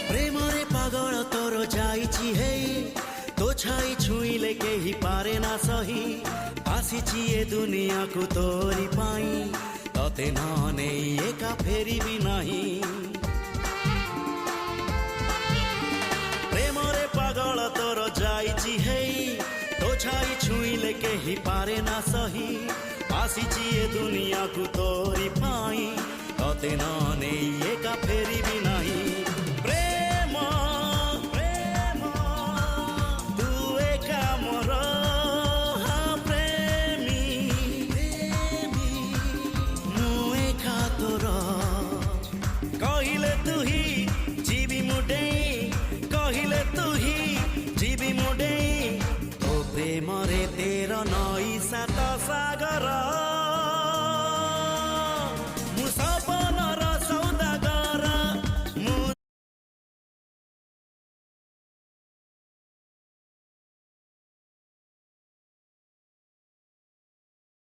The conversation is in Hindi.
प्रेमरे पागल तोर जाइछि हेई तो छाई छुईले केही पारे ना सही आसीछि ए दुनिया को तोरी पाई तते नने एका फेरिबी नाही प्रेमरे पागल तोर जाइछि हेई तो छाई छुईले केही पारे ना सही आसीछि ए दुनिया को तोरी पाई तते नने एका फेरिबी